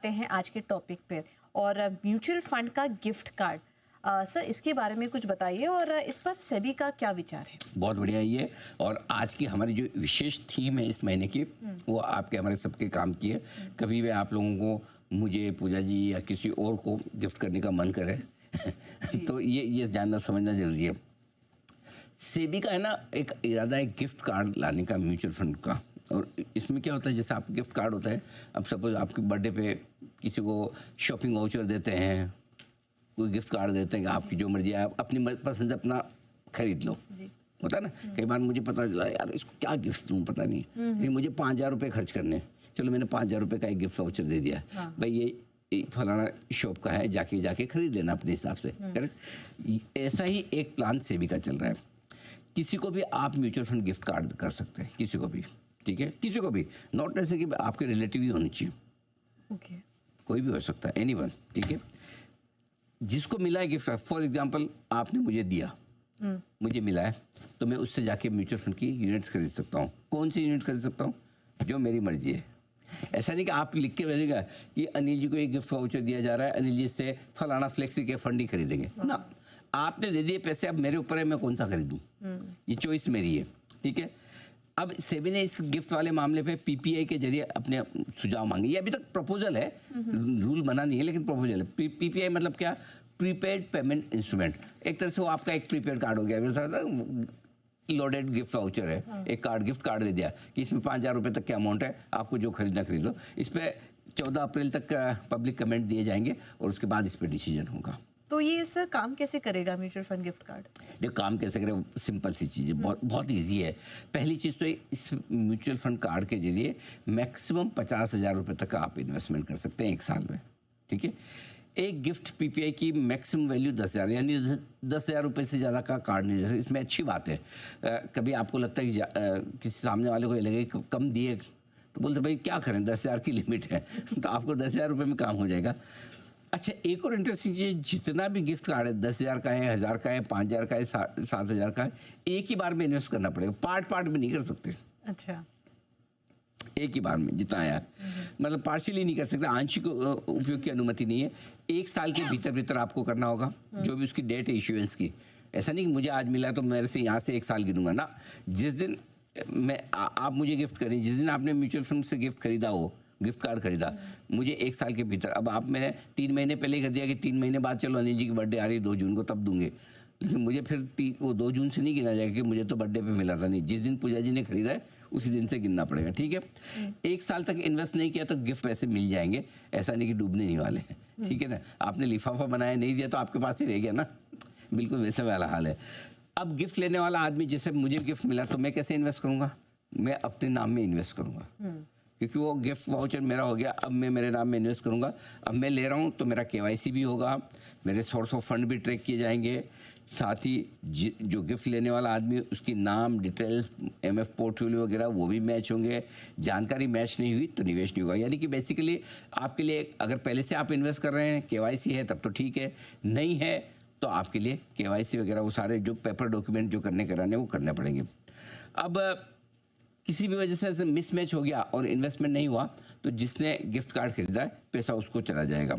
हैं आज के टॉपिक पे और म्यूचुअल फंड का गिफ्ट कार्ड। सर इसके बारे में कुछ बताइए और इस पर सेबी का क्या विचार है? बहुत बढ़िया ये। और आज की हमारी जो विशेष थीम है इस महीने की, वो आपके हमारे सबके काम की है। कभी भी आप लोगों को, मुझे, पूजा जी या किसी और को गिफ्ट करने का मन करे तो ये जानना समझना जरूरी है। सेबी का है ना एक इरादा है गिफ्ट कार्ड लाने का म्यूचुअल फंड का। और इसमें क्या होता है, जैसे आप गिफ्ट कार्ड होता है, अब सपोज आपके बर्थडे पे किसी को शॉपिंग वाउचर देते हैं, कोई गिफ्ट कार्ड देते हैं कि आपकी जो मर्जी है आप अपनी पसंद से अपना खरीद लो। होता है ना, कई बार मुझे पता चला यार इसको क्या गिफ्ट दूँ पता नहीं, लेकिन मुझे 5,000 रुपये खर्च करने हैं, चलो मैंने 5,000 रुपये का एक गिफ्ट वाउचर दे दिया। भाई ये फलाना शॉप का है, जाके खरीद लेना अपने हिसाब से। करेक्ट। ऐसा ही एक प्लान सेबी का चल रहा है। किसी को भी आप म्यूचुअल फंड गिफ्ट कार्ड कर सकते हैं, किसी को भी, ठीक है, किसी को भी, नॉट ऐसे कि आपके रिलेटिव ही होनी चाहिए, कोई भी हो सकता है, एनीवन, ठीक है। जिसको मिला है गिफ्ट, फॉर एग्जांपल आपने मुझे दिया, मुझे मिला है, तो मैं उससे जाके म्यूचुअल फंड की यूनिट्स खरीद सकता हूँ। कौन सी यूनिट खरीद सकता हूँ? जो मेरी मर्जी है। ऐसा नहीं कि आप लिख के भेजेगा कि अनिल जी को एक गिफ्ट वाउचर दिया जा रहा है, अनिल जी से फलाना फ्लेक्सी के फंड ही खरीदेंगे ना। आपने दे दिए पैसे, अब मेरे ऊपर है मैं कौन सा खरीदूं, ये चॉइस मेरी है, ठीक है। अब सेबी ने इस गिफ्ट वाले मामले पे पीपीआई के जरिए अपने सुझाव मांगे। ये अभी तक प्रपोजल है, रूल बना नहीं है, लेकिन प्रपोजल है। पीपीआई मतलब क्या? Prepaid payment instrument. एक तरह से वो आपका एक प्रीपेड कार्ड हो गया, लोडेड गिफ्ट वाउचर है, एक कार्ड, गिफ्ट कार्ड दे दिया कि इसमें 5,000 रुपये तक के अमाउंट है, आपको जो खरीदना खरीद लो। इस पर 14 अप्रैल तक पब्लिक कमेंट दिए जाएंगे और उसके बाद इस पर डिसीजन होगा। तो ये सर काम कैसे करेगा म्यूचुअल फंड गिफ्ट कार्ड? ये काम कैसे करे? सिंपल सी चीज़ है, बहुत ईजी है। पहली चीज़ तो इस म्यूचुअल फंड कार्ड के जरिए मैक्सिमम 50,000 रुपये तक का आप इन्वेस्टमेंट कर सकते हैं एक साल में, ठीक है। एक गिफ्ट पीपीआई की मैक्सिमम वैल्यू 10,000, यानी 10,000 रुपये से ज़्यादा का कार्ड नहीं दे। इसमें अच्छी बात है, कभी आपको लगता है कि किसी सामने वाले को ये लगे कि कम दिए, तो बोलते भाई क्या करें, 10,000 की लिमिट है तो आपको 10,000 रुपये में काम हो जाएगा। अच्छा, एक और इंटरेस्टिंग चीज, जितना भी गिफ्ट कार्ड है, 10,000 का है, 1,000 का है, 5,000 का है, 7,000 का है, एक ही बार में इन्वेस्ट करना पड़ेगा, पार्ट में नहीं कर सकते। अच्छा, एक ही बार में जितना आया, मतलब पार्शियली नहीं कर सकते, आंशिक उपयोग की अनुमति नहीं है। एक साल के भीतर आपको करना होगा, जो भी उसकी डेट है इश्यूएंस की। ऐसा नहीं कि मुझे आज मिला तो मेरे से यहाँ से एक साल गिनूंगा ना। जिस दिन आप मुझे गिफ्ट करें, जिस दिन आपने म्यूचुअल फंड से गिफ्ट खरीदा हो, गिफ्ट कार्ड खरीदा, मुझे एक साल के भीतर, अब आप मैंने 3 महीने पहले ही कर दिया कि 3 महीने बाद चलो अनिल जी की बर्थडे आ रही है 2 जून को, तब दूंगे, लेकिन मुझे फिर वो 2 जून से नहीं गिना जाएगा कि मुझे तो बर्थडे पे मिला था। नहीं, जिस दिन पूजा जी ने खरीदा है उसी दिन से गिनना पड़ेगा, ठीक है। एक साल तक इन्वेस्ट नहीं किया तो गिफ्ट पैसे मिल जाएंगे, ऐसा नहीं कि डूबने नहीं वाले हैं, ठीक है ना। आपने लिफाफा बनाया नहीं दिया तो आपके पास ही रह गया ना, बिल्कुल वैसे वाला हाल है। अब गिफ्ट लेने वाला आदमी, जैसे मुझे गिफ्ट मिला तो मैं कैसे इन्वेस्ट करूंगा? मैं अपने नाम में इन्वेस्ट करूंगा, क्योंकि वो गिफ्ट वाउचर मेरा हो गया। अब मैं मेरे नाम में इन्वेस्ट करूंगा। अब मैं ले रहा हूं तो मेरा केवाईसी भी होगा, मेरे सोर्स ऑफ फंड भी ट्रैक किए जाएंगे, साथ ही जो गिफ्ट लेने वाला आदमी उसकी नाम डिटेल्स, एमएफ पोर्टफोलियो वगैरह वो भी मैच होंगे। जानकारी मैच नहीं हुई तो निवेश नहीं होगा। यानी कि बेसिकली आपके लिए, अगर पहले से आप इन्वेस्ट कर रहे हैं, केवाईसी है तब तो ठीक है, नहीं है तो आपके लिए केवाईसी वगैरह वो सारे जो पेपर डॉक्यूमेंट जो कराने वो करने पड़ेंगे। अब किसी भी वजह से मिसमैच हो गया और इन्वेस्टमेंट नहीं हुआ तो जिसने गिफ्ट कार्ड खरीदा है पैसा उसको चला जाएगा।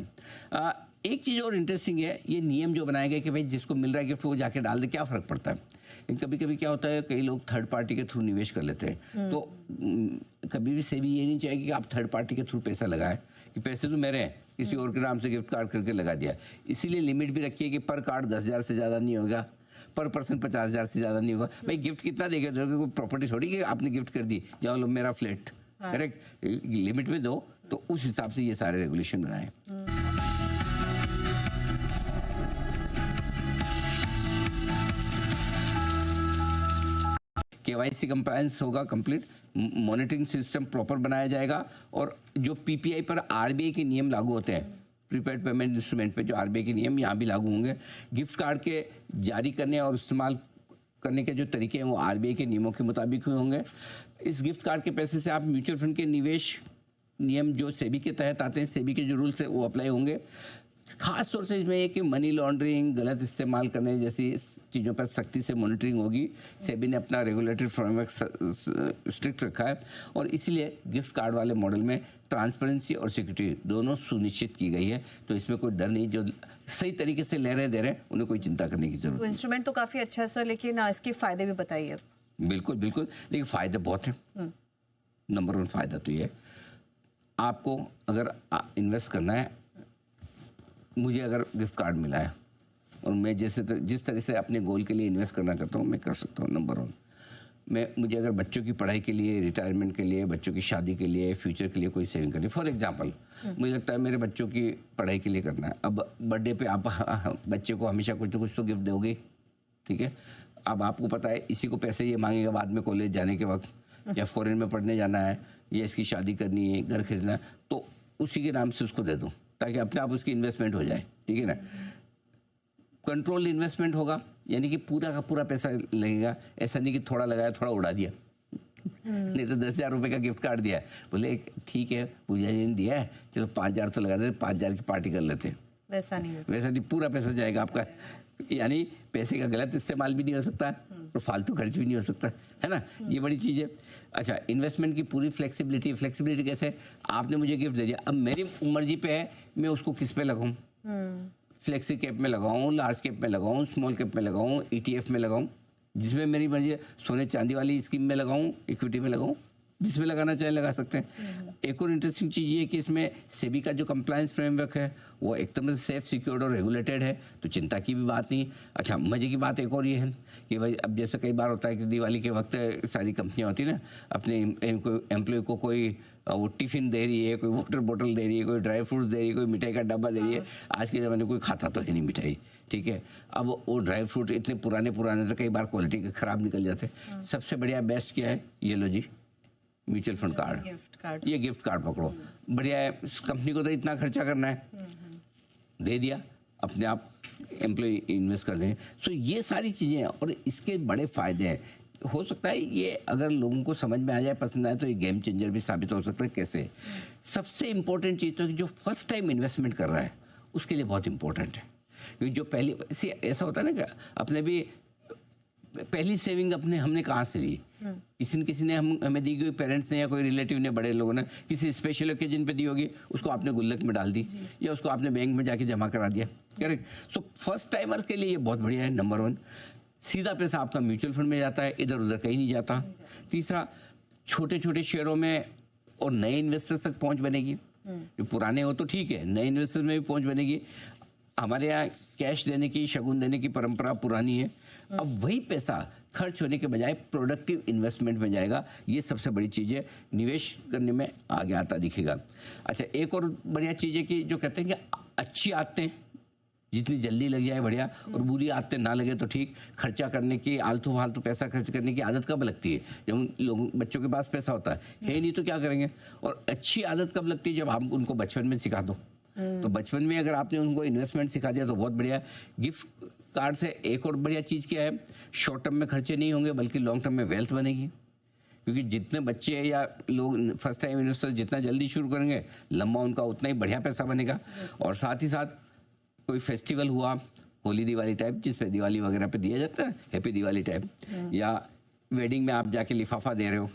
एक चीज़ और इंटरेस्टिंग है, ये नियम जो बनाया गया कि भाई जिसको मिल रहा है गिफ्ट वो जाके डाल दे, क्या फ़र्क पड़ता है। कभी कभी क्या होता है, कई लोग थर्ड पार्टी के थ्रू निवेश कर लेते हैं, तो कभी भी सेबी ये नहीं चाहेगी कि आप थर्ड पार्टी के थ्रू पैसा लगाएं, कि पैसे तो मेरे हैं, किसी और के नाम से गिफ्ट कार्ड करके लगा दिया। इसीलिए लिमिट भी रखी है कि पर कार्ड 10,000 से ज़्यादा नहीं होगा, पर पर्सन 50,000 से ज़्यादा नहीं होगा। भाई गिफ्ट कितना देगा, जो कोई प्रॉपर्टी थोड़ी कि आपने गिफ्ट कर दी, जाओ लो मेरा फ्लैट, करेक्ट, लिमिट में दो। तो उस हिसाब से ये सारे रेगुलेशन बनाए। केवाईसी कंप्लायंस होगा कंप्लीट, मॉनिटरिंग सिस्टम प्रॉपर बनाया जाएगा, और जो पीपीआई पर आरबीआई के नियम लागू होते हैं, प्रीपेड पेमेंट इंस्ट्रूमेंट पे जो आरबीआई के नियम यहाँ भी लागू होंगे। गिफ्ट कार्ड के जारी करने और इस्तेमाल करने के जो तरीके हैं वो आरबीआई के नियमों के मुताबिक ही होंगे। इस गिफ्ट कार्ड के पैसे से आप म्यूचुअल फंड के निवेश नियम जो सेबी के तहत आते हैं, सेबी के जो रूल्स है वो अप्लाई होंगे। खास तौर से इसमें ये कि मनी लॉन्ड्रिंग, गलत इस्तेमाल करने जैसी चीज़ों पर सख्ती से मॉनिटरिंग होगी। सेबी ने अपना रेगुलेटरी फ्रेमवर्क स्ट्रिक्ट रखा है और इसीलिए गिफ्ट कार्ड वाले मॉडल में ट्रांसपेरेंसी और सिक्योरिटी दोनों सुनिश्चित की गई है। तो इसमें कोई डर नहीं, जो सही तरीके से ले रहे दे रहे हैं उन्हें कोई चिंता करने की जरूरत तो नहीं। इंस्ट्रूमेंट तो काफी अच्छा है सर, लेकिन इसके फायदे भी बताइए। बिल्कुल बिल्कुल, लेकिन फायदे बहुत हैं। नंबर 1 फायदा तो ये है, आपको अगर इन्वेस्ट करना है, मुझे अगर गिफ्ट कार्ड मिला है और मैं जिस तरह से अपने गोल के लिए इन्वेस्ट करना चाहता हूँ मैं कर सकता हूँ। नंबर 1 मुझे अगर बच्चों की पढ़ाई के लिए, रिटायरमेंट के लिए, बच्चों की शादी के लिए, फ्यूचर के लिए कोई सेविंग करनी, फॉर एग्जांपल मुझे लगता है मेरे बच्चों की पढ़ाई के लिए करना है। अब बर्थडे पे आप बच्चे को हमेशा कुछ ना कुछ तो गिफ्ट दोगे, ठीक है। अब आपको पता है इसी को पैसे ये मांगेगा बाद में कॉलेज जाने के वक्त, या फॉरेन में पढ़ने जाना है, या इसकी शादी करनी है, घर खरीदना है, तो उसी के नाम से उसको दे दो ताकि अपने आप उसकी इन्वेस्टमेंट हो जाए, ठीक है ना। कंट्रोल इन्वेस्टमेंट होगा, यानी कि पूरा का पूरा पैसा लगेगा। ऐसा नहीं कि थोड़ा लगाया थोड़ा उड़ा दिया। नहीं तो 10,000 रुपए का गिफ्ट कार्ड दिया, बोले ठीक है पूजा जी ने दिया है, चलो 5,000 तो लगा देते, 5,000 की पार्टी कर लेते हैं। वैसा नहीं, पूरा पैसा जाएगा आपका। यानी पैसे का गलत इस्तेमाल भी नहीं हो सकता और फालतू खर्च भी नहीं हो सकता, है ना। ये बड़ी चीज है। अच्छा, इन्वेस्टमेंट की पूरी फ्लेक्सिबिलिटी कैसे, आपने मुझे गिफ्ट दे दिया, अब मेरी मर्जी पे है मैं उसको किस पे लगाऊं, फ्लेक्सी कैप में लगाऊं, लार्ज कैप में लगाऊं, स्मॉल कैप में लगाऊं, ETF में लगाऊं, जिसमें मेरी मर्जी है। सोने चांदी वाली स्कीम में लगाऊं, इक्विटी में लगाऊं, जिसमें लगाना चाहे लगा सकते हैं। एक और इंटरेस्टिंग चीज ये है कि इसमें सेबी का जो कंप्लायंस फ्रेमवर्क है वो एकदम से सेफ, सिक्योर्ड और रेगुलेटेड है, तो चिंता की भी बात नहीं। अच्छा, मजे की बात एक और ये है कि भाई अब जैसे कई बार होता है कि दिवाली के वक्त सारी कंपनियां होती है ना, अपने एम्प्लॉय को कोई वो टिफिन दे रही है, कोई वाटर बोतल दे रही है, कोई ड्राई फ्रूट्स दे रही है, कोई मिठाई का डब्बा दे रही है। आज के ज़माने में कोई खाता तो है नहीं मिठाई, ठीक है। अब वो ड्राई फ्रूट इतने पुराने तो कई बार क्वालिटी के खराब निकल जाते। सबसे बढ़िया बेस्ट क्या है, ये लो जी म्यूचुअल फंड कार्ड, ये गिफ्ट कार्ड पकड़ो, बढ़िया है। कंपनी को तो इतना खर्चा करना है, दे दिया, अपने आप एम्प्लॉय इन्वेस्ट कर दें। सो ये सारी चीजें हैं और इसके बड़े फायदे हैं। हो सकता है ये अगर लोगों को समझ में आ जाए, पसंद आए, तो ये गेम चेंजर भी साबित हो सकता है। कैसे? सबसे इंपॉर्टेंट चीज तो जो फर्स्ट टाइम इन्वेस्टमेंट कर रहा है उसके लिए बहुत इंपॉर्टेंट है, क्योंकि जो पहली ऐसा होता है ना कि अपने भी पहली सेविंग हमने कहाँ से ली, किसी ने हमें दी गई, पेरेंट्स ने या कोई रिलेटिव ने, बड़े लोगों ने किसी स्पेशल ओकेजन पे दी होगी, उसको आपने गुल्लक में डाल दी या उसको आपने बैंक में जाके जमा करा दिया, करेक्ट। सो फर्स्ट टाइमर के लिए ये बहुत बढ़िया है। नंबर 1, सीधा पैसा आपका म्यूचुअल फंड में जाता है, इधर उधर कहीं नहीं जाता। तीसरा, छोटे छोटे शेयरों में और नए इन्वेस्टर्स तक पहुंच बनेगी। जो पुराने हो तो ठीक है, नए इन्वेस्टर्स में भी पहुंच बनेगी। हमारे यहाँ कैश देने की, शगुन देने की परंपरा पुरानी है। अब वही पैसा खर्च होने के बजाय प्रोडक्टिव इन्वेस्टमेंट में जाएगा। ये सबसे बड़ी चीज है, निवेश करने में आगे आता दिखेगा। अच्छा, एक और बढ़िया चीज है कि जो कहते हैं कि अच्छी आदतें जितनी जल्दी लग जाए बढ़िया, और बुरी आदतें ना लगे तो ठीक। खर्चा करने की, आलतू फालतू पैसा खर्च करने की आदत कब लगती है? जब लोगों बच्चों के पास पैसा होता है नहीं तो क्या करेंगे। और अच्छी आदत कब लगती है? जब आप उनको बचपन में सिखा दो। तो बचपन में अगर आपने उनको इन्वेस्टमेंट सिखा दिया तो बहुत बढ़िया। गिफ्ट कार्ड से एक और बढ़िया चीज क्या है, शॉर्ट टर्म में खर्चे नहीं होंगे बल्कि लॉन्ग टर्म में वेल्थ बनेगी। क्योंकि जितने बच्चे या लोग फर्स्ट टाइम इन्वेस्टर जितना जल्दी शुरू करेंगे, लंबा उनका उतना ही बढ़िया पैसा बनेगा। और साथ ही साथ कोई फेस्टिवल हुआ, होली दिवाली टाइप, जिसपे दिवाली वगैरह पे दिया जाता है, हैप्पी दिवाली टाइप, या वेडिंग में आप जाके लिफाफा दे रहे हो,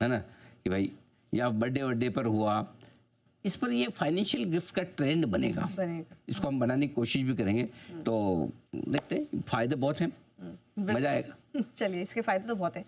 है ना, कि भाई, या बर्थडे पर हुआ, इस पर ये फाइनेंशियल गिफ्ट का ट्रेंड बनेगा। इसको हम बनाने की कोशिश भी करेंगे। तो देखते हैं, फायदे बहुत हैं, मजा आएगा। चलिए, इसके फायदे तो बहुत हैं।